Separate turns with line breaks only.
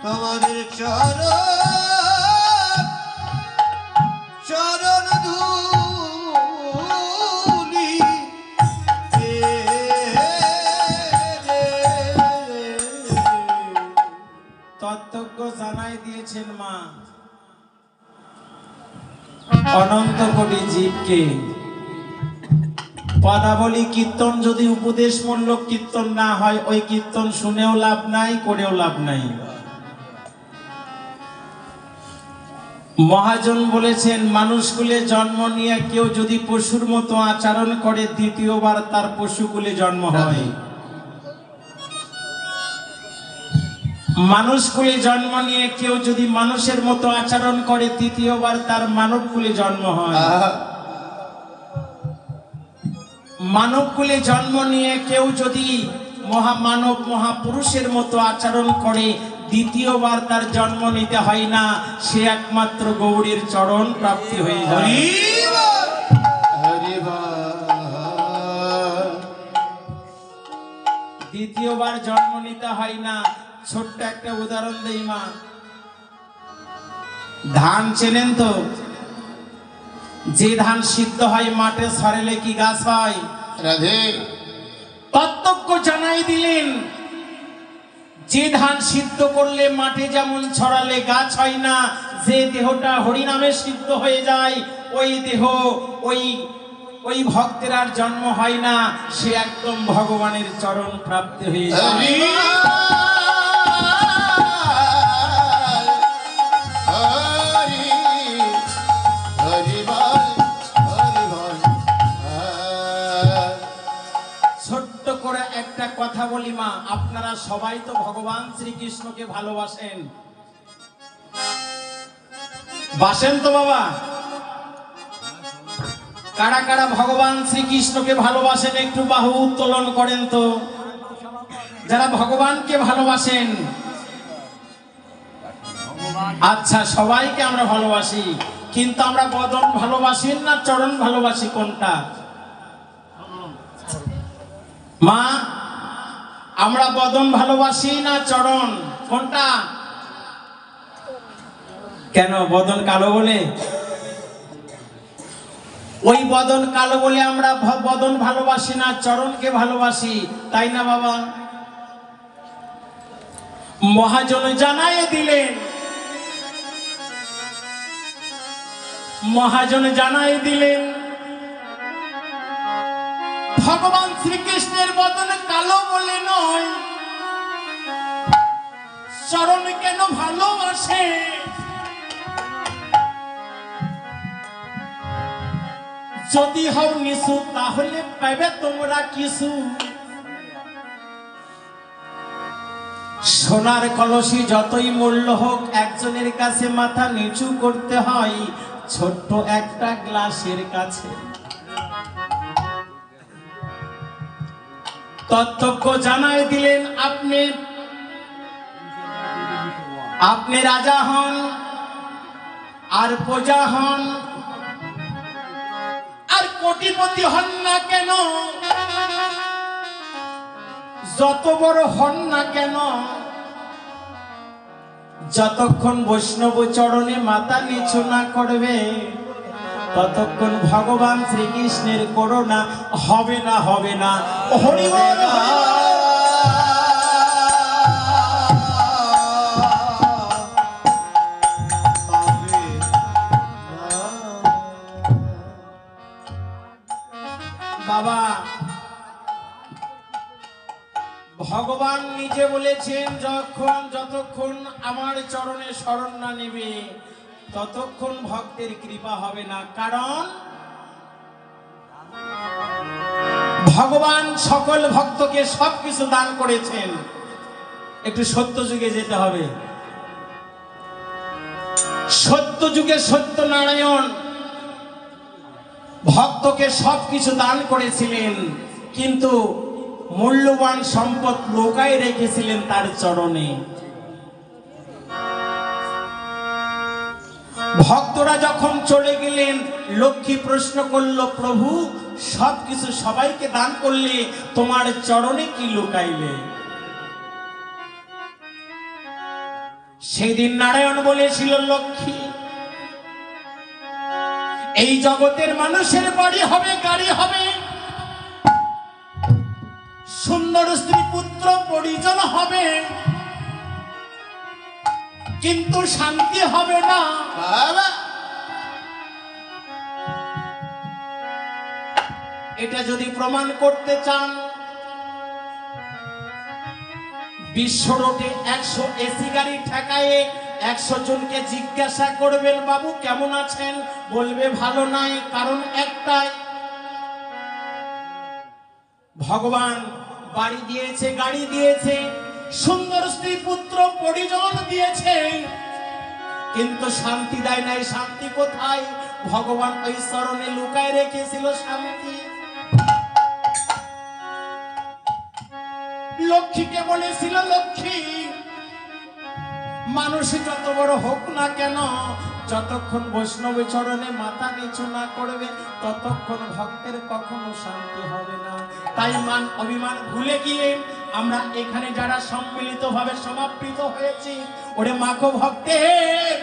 তোমাদের চরণ ধুলি
তত্ত্বজ্ঞ জানাই দিয়েছেন মা, অনন্ত কোটি জীবকে পদাবলী কীর্তন যদি উপদেশমূলক কীর্তন না হয়, ওই কীর্তন শুনেও লাভ নাই, করেও লাভ নাই। মহাজন বলেছেন, মানুষকুলে জন্ম নিয়ে কেউ যদি পশুর মতো আচরণ করে, দ্বিতীয়বার তার পশুকুলে জন্ম হয়। মানুষকুলে জন্ম নিয়ে কেউ যদি মানুষের মতো আচরণ করে, তৃতীয়বার তার মানবকুলে জন্ম হয়। মানবকুলে জন্ম নিয়ে কেউ যদি মহামানব মহাপুরুষের মতো আচরণ করে, দ্বিতীয়বার তার জন্ম নিতে হয় না, সে একমাত্র গৌরীর চরণ প্রাপ্তি হয়ে যায়। দ্বিতীয়বার জন্ম নিতে হয় না। ছোট্ট একটা উদাহরণ দেই মা, ধান চেনেন তো? যে ধান সিদ্ধ হয় মাঠে সরেলে কি গাছ হয়?
রাধে।
তত্ত্বজ্ঞ জানাই দিলেন, যে ধান সিদ্ধ করলে মাঠে যেমন ছড়ালে গাছ হয় না, যে দেহটা হরিনামে সিদ্ধ হয়ে যায়, ওই দেহ ওই ভক্তের আর জন্ম হয় না, সে একদম ভগবানের চরণ প্রাপ্তি হয়ে যায়। ছোট্ট করে একটা কথা বলি মা, আপনারা সবাই তো ভগবান শ্রীকৃষ্ণকে ভালোবাসেন, বাসেন তো বাবা? কারা কারা ভগবান শ্রীকৃষ্ণকে ভালোবাসেন একটু বাহু উত্তোলন করেন তো। যারা ভগবানকে ভালোবাসেন, আচ্ছা সবাইকে আমরা ভালোবাসি, কিন্তু আমরা বদন ভালোবাসি না চরণ ভালোবাসি? কোনটা মা? আমরা বদন ভালোবাসি না চরণ? কোনটা? কেন বদন কালো বলে? ওই বদন কালো বলে আমরা বদন ভালোবাসি না, চরণকে ভালোবাসি, তাই না বাবা? মহাজন জানাই দিলেন, মহাজন জানাই দিলেন, ভগবান শ্রীকৃষ্ণের বদন কালো বলে নয়, চরণ কেন ভালোবাসে? যদি হও নিশু তাহলে পাবে তোমরা কিছু। সোনার কলসি যতই মূল্য হোক, একজনের কাছে মাথা নিচু করতে হয় ছোট্ট একটা গ্লাসের কাছে। তত্ত্বজ্ঞ জানাই দিলেন, আপনি রাজা হন আর প্রজা হন আর কোটিপতি হন না কেন, যত বড় হন না কেন, যতক্ষণ বৈষ্ণব চরণে মাথা নিচু না করবে, ততক্ষণ ভগবান শ্রীকৃষ্ণের করুণা হবে না, হবে না। হরি বল। বাবা, ভগবান নিজে বলেছেন, যতক্ষণ আমার চরণে শরণ না নেবে, ততক্ষণ ভক্তের কৃপা হবে না। কারণ ভগবান সকল ভক্তকে সবকিছু দান করেছেন। একটু সত্য যুগে যেতে হবে। সত্য যুগে সত্যনারায়ণ ভক্তকে সবকিছু দান করেছিলেন, কিন্তু মূল্যবান সম্পদ লোকায় রেখেছিলেন তার চরণে। ভক্তরা যখন চলে গেলেন, লক্ষ্মী প্রশ্ন করল, প্রভু সবকিছু সবাইকে দান করলে, তোমার চরণে কি লুকাইলে? সেই দিন নারায়ণ বলেছিল, লক্ষ্মী, এই জগতের মানুষের বাড়ি হবে, গাড়ি হবে, সুন্দর স্ত্রী পুত্র পরিজন হবে, কিন্তু শান্তি হবে না। এটা যদি প্রমাণ করতে চান, বিশ্ব রোডে 100 এসি গাড়ি ঠেকায়ে 100 জনকে জিজ্ঞাসা করবেন, বাবু কেমন আছেন, বলবে ভালো নাই। কারণ একটাই, ভগবান বাড়ি দিয়েছে, গাড়ি দিয়েছে, সুন্দর স্ত্রী পুত্র পরিজন দিয়েছে, কিন্তু শান্তি দেয় নাই। শান্তি কোথায়? ভগবান ওই চরণে লুকায় রেখেছিল শান্তি। লক্ষ্মীকে বলেছিল, লক্ষ্মী, মানুষ যত বড় হোক না কেন, যতক্ষণ বৈষ্ণব চরণে মাথা নিচু না করবে, ততক্ষণ ভক্তের কখনো শান্তি হবে না। তাই মান অভিমান ভুলে গিয়ে আমরা এখানে যারা সম্মিলিত ভাবে সমাপ্ত হয়েছি, ওরে মাখো ভক্তের